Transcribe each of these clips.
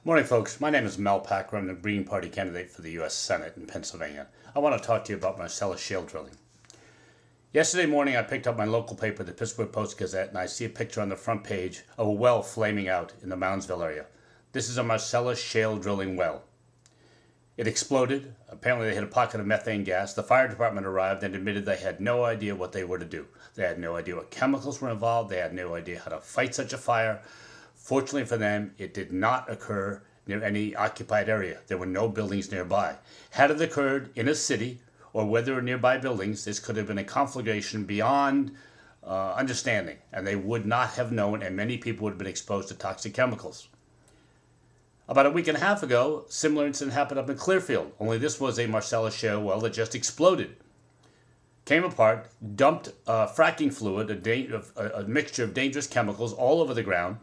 Morning, folks. My name is Mel Packer. I'm the Green Party candidate for the U.S. Senate in Pennsylvania. I want to talk to you about Marcellus Shale drilling. Yesterday morning, I picked up my local paper, the Pittsburgh Post-Gazette, and I see a picture on the front page of a well flaming out in the Moundsville area. This is a Marcellus Shale drilling well. It exploded. Apparently, they hit a pocket of methane gas. The fire department arrived and admitted they had no idea what they were to do. They had no idea what chemicals were involved. They had no idea how to fight such a fire. Fortunately for them, it did not occur near any occupied area. There were no buildings nearby. Had it occurred in a city or where there were nearby buildings, this could have been a conflagration beyond understanding, and they would not have known, and many people would have been exposed to toxic chemicals. About a week and a half ago, a similar incident happened up in Clearfield, only this was a Marcellus Shale well that just exploded. Came apart, dumped fracking fluid, a mixture of dangerous chemicals all over the ground.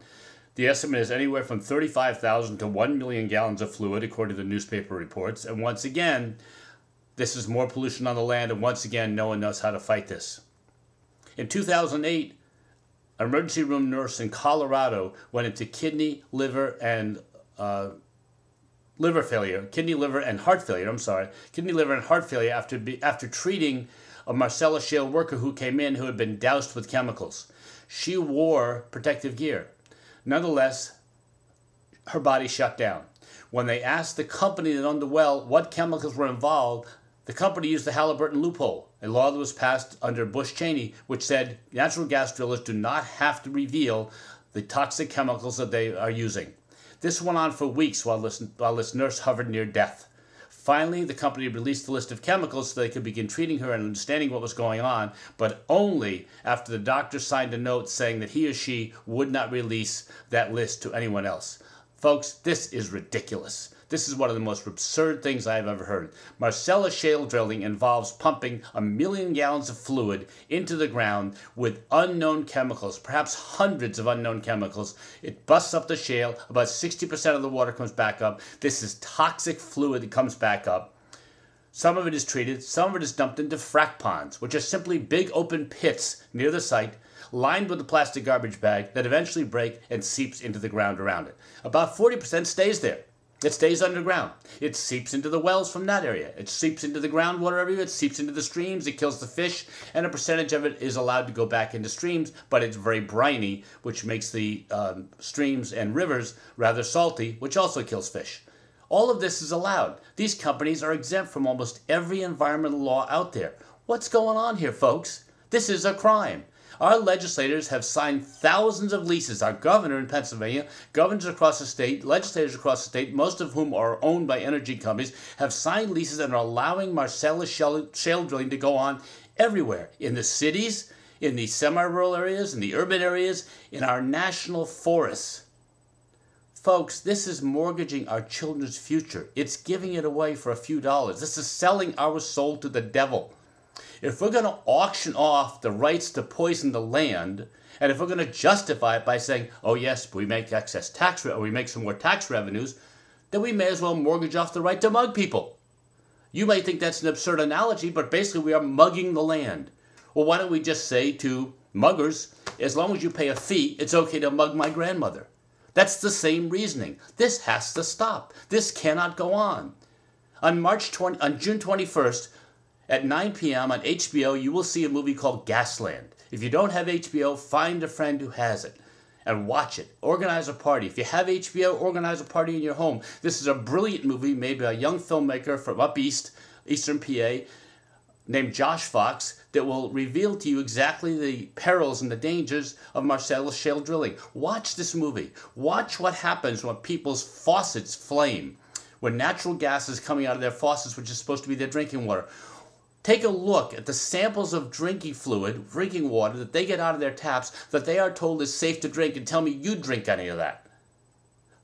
The estimate is anywhere from 35,000 to 1 million gallons of fluid, according to newspaper reports. And once again, this is more pollution on the land, and once again, no one knows how to fight this. In 2008, an emergency room nurse in Colorado went into kidney, liver, and heart failure after treating a Marcellus Shale worker who came in who had been doused with chemicals. She wore protective gear. Nonetheless, her body shut down. When they asked the company that owned the well what chemicals were involved, the company used the Halliburton loophole, a law that was passed under Bush-Cheney, which said natural gas drillers do not have to reveal the toxic chemicals that they are using. This went on for weeks while this nurse hovered near death. Finally, the company released the list of chemicals so they could begin treating her and understanding what was going on, but only after the doctor signed a note saying that he or she would not release that list to anyone else. Folks, this is ridiculous. This is one of the most absurd things I have ever heard. Marcellus Shale drilling involves pumping 1 million gallons of fluid into the ground with unknown chemicals, perhaps hundreds of unknown chemicals. It busts up the shale. About 60% of the water comes back up. This is toxic fluid that comes back up. Some of it is treated. Some of it is dumped into frack ponds, which are simply big open pits near the site, lined with a plastic garbage bag that eventually break and seeps into the ground around it. About 40% stays there. It stays underground. It seeps into the wells from that area. It seeps into the groundwater everywhere. It seeps into the streams. It kills the fish. And a percentage of it is allowed to go back into streams, but it's very briny, which makes the streams and rivers rather salty, which also kills fish. All of this is allowed. These companies are exempt from almost every environmental law out there. What's going on here, folks? This is a crime. Our legislators have signed thousands of leases. Our governor in Pennsylvania, governors across the state, legislators across the state, most of whom are owned by energy companies, have signed leases and are allowing Marcellus Shale drilling to go on everywhere, in the cities, in the semi-rural areas, in the urban areas, in our national forests. Folks, this is mortgaging our children's future. It's giving it away for a few dollars. This is selling our soul to the devil. If we're going to auction off the rights to poison the land, and if we're going to justify it by saying, oh yes, we make excess tax, or we make some more tax revenues, then we may as well mortgage off the right to mug people. You may think that's an absurd analogy, but basically we are mugging the land. Well, why don't we just say to muggers, as long as you pay a fee, it's okay to mug my grandmother. That's the same reasoning. This has to stop. This cannot go on. On June 21st, at 9 p.m. on HBO, you will see a movie called Gasland. If you don't have HBO, find a friend who has it and watch it. Organize a party. If you have HBO, organize a party in your home. This is a brilliant movie made by a young filmmaker from up east, Eastern PA, named Josh Fox, that will reveal to you exactly the perils and the dangers of Marcellus Shale drilling. Watch this movie. Watch what happens when people's faucets flame, when natural gas is coming out of their faucets, which is supposed to be their drinking water. Take a look at the samples of drinking water that they get out of their taps that they are told is safe to drink, and tell me you drink any of that.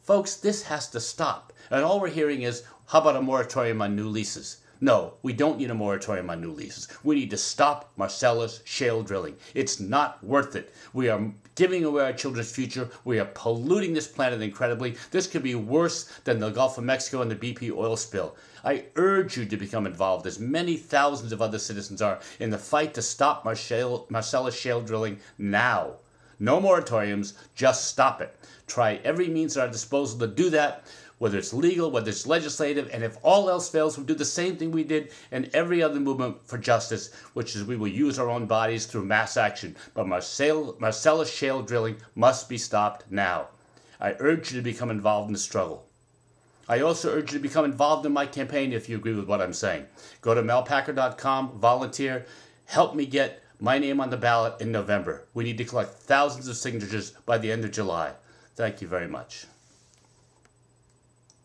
Folks, this has to stop. And all we're hearing is, how about a moratorium on new leases? No, we don't need a moratorium on new leases. We need to stop Marcellus Shale drilling. It's not worth it. We are giving away our children's future. We are polluting this planet incredibly. This could be worse than the Gulf of Mexico and the BP oil spill. I urge you to become involved, as many thousands of other citizens are, in the fight to stop Marcellus Shale drilling now. No moratoriums, just stop it. Try every means at our disposal to do that, whether it's legal, whether it's legislative, and if all else fails, we'll do the same thing we did in every other movement for justice, which is we will use our own bodies through mass action. But Marcellus Shale drilling must be stopped now. I urge you to become involved in the struggle. I also urge you to become involved in my campaign if you agree with what I'm saying. Go to melpacker.com, volunteer, help me get my name on the ballot in November. We need to collect thousands of signatures by the end of July. Thank you very much.